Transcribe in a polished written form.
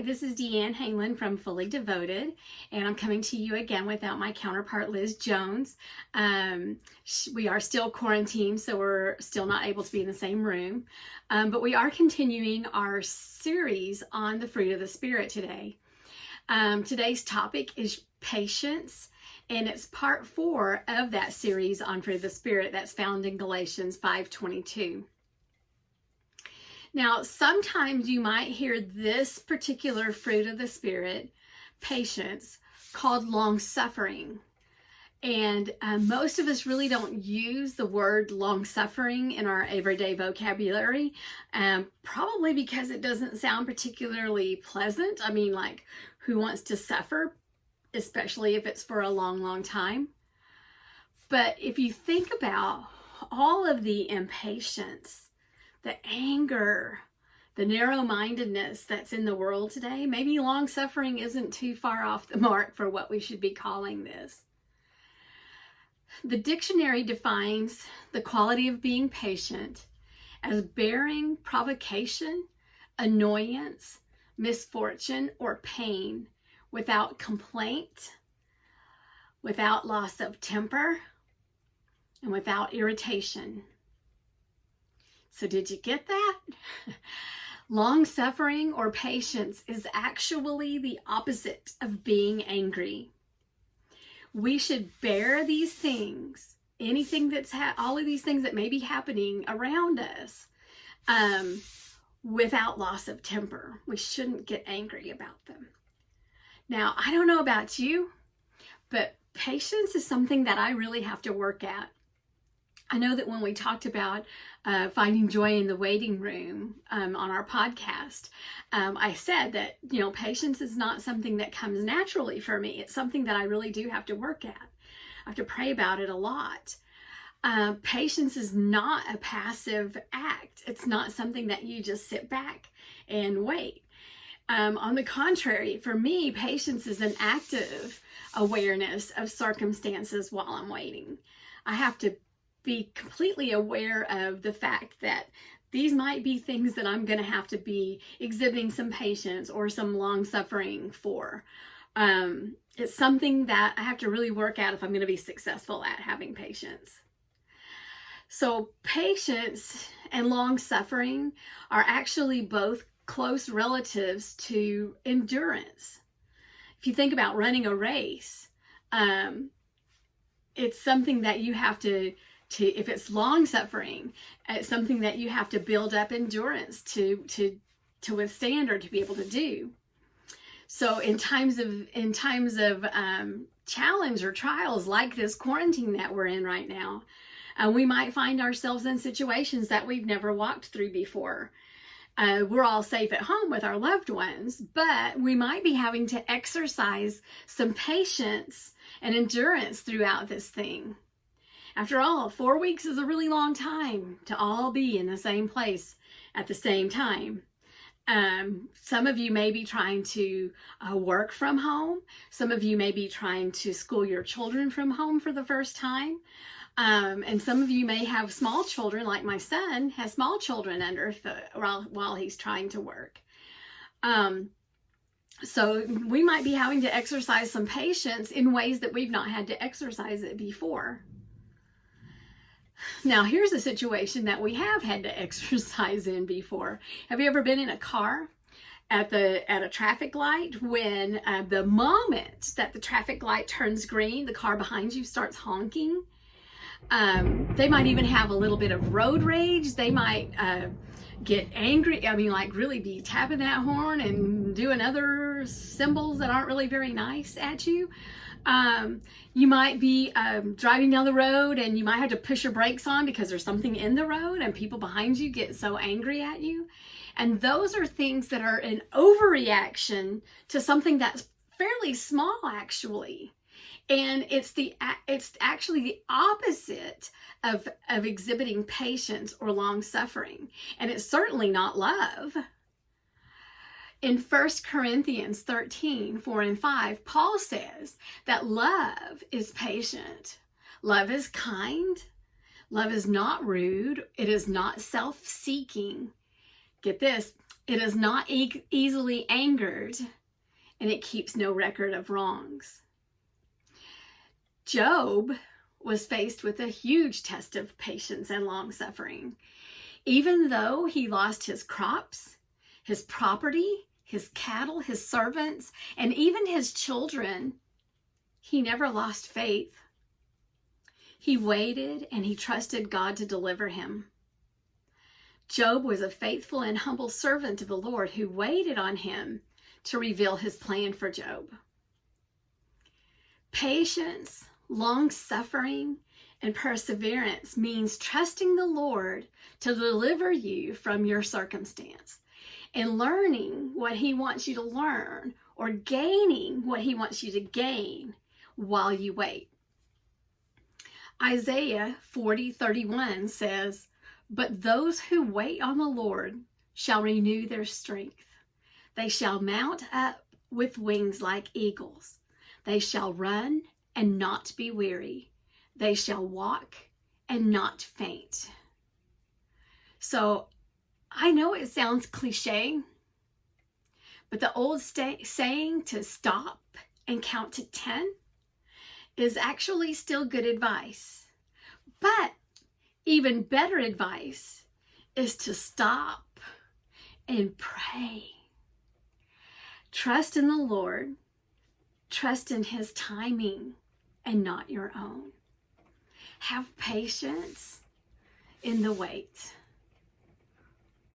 this is Deanne Hanlon from Fully Devoted, and I'm coming to you again without my counterpart, Liz Jones. We are still quarantined, so we're still not able to be in the same room, but we are continuing our series on the fruit of the Spirit today. Today's topic is patience, and it's part 4 of that series on fruit of the Spirit that's found in Galatians 5:22. Now, sometimes you might hear this particular fruit of the Spirit, patience, called long-suffering. And most of us really don't use the word long-suffering in our everyday vocabulary, probably because it doesn't sound particularly pleasant. I mean, like, who wants to suffer, especially if it's for a long, long time? But if you think about all of the impatience, the anger, the narrow-mindedness that's in the world today, maybe long-suffering isn't too far off the mark for what we should be calling this. The dictionary defines the quality of being patient as bearing provocation, annoyance, misfortune, or pain without complaint, without loss of temper, and without irritation. So did you get that? Long-suffering or patience is actually the opposite of being angry. We should bear these things, anything that's all of these things that may be happening around us, without loss of temper. We shouldn't get angry about them. Now, I don't know about you, but patience is something that I really have to work at. I know that when we talked about finding joy in the waiting room on our podcast, I said that, patience is not something that comes naturally for me. It's something that I really do have to work at. I have to pray about it a lot. Patience is not a passive act. It's not something that you just sit back and wait. On the contrary, for me, patience is an active awareness of circumstances while I'm waiting. I have to be completely aware of the fact that these might be things that I'm going to have to be exhibiting some patience or some long suffering for. It's something that I have to really work at if I'm going to be successful at having patience. So patience and long suffering are actually both close relatives to endurance. If you think about running a race, it's something that you have to if it's long suffering, it's something that you have to build up endurance to withstand or to be able to do. So in times of challenge or trials like this quarantine that we're in right now, we might find ourselves in situations that we've never walked through before. We're all safe at home with our loved ones, but we might be having to exercise some patience and endurance throughout this thing. After all, 4 weeks is a really long time to all be in the same place at the same time. Some of you may be trying to work from home. Some of you may be trying to school your children from home for the first time. And some of you may have small children, like my son has small children while he's trying to work. So we might be having to exercise some patience in ways that we've not had to exercise it before. Now, here's a situation that we have had to exercise in before. Have you ever been in a car at a traffic light when the moment that the traffic light turns green, the car behind you starts honking? They might even have a little bit of road rage. They might get angry. I mean, like really be tapping that horn and doing other symbols that aren't really very nice at you. You might be driving down the road and you might have to push your brakes on because there's something in the road and people behind you get so angry at you. And those are things that are an overreaction to something that's fairly small, actually. And it's actually the opposite of exhibiting patience or long suffering. And it's certainly not love. In 1 Corinthians 13, 4 and 5, Paul says that love is patient. Love is kind. Love is not rude. It is not self-seeking. Get this. It is not easily angered, and it keeps no record of wrongs. Job was faced with a huge test of patience and long-suffering. Even though he lost his crops, his property, his cattle, his servants, and even his children, he never lost faith. He waited and he trusted God to deliver him. Job was a faithful and humble servant of the Lord who waited on him to reveal his plan for Job. Patience, long-suffering, and perseverance means trusting the Lord to deliver you from your circumstance and learning what he wants you to learn or gaining what he wants you to gain while you wait. Isaiah 40:31 says, "But those who wait on the Lord shall renew their strength. They shall mount up with wings like eagles. They shall run and not be weary. They shall walk and not faint." So I know it sounds cliche, but the old saying to stop and count to 10 is actually still good advice. But even better advice is to stop and pray. Trust in the Lord. Trust in his timing and not your own. Have patience in the wait.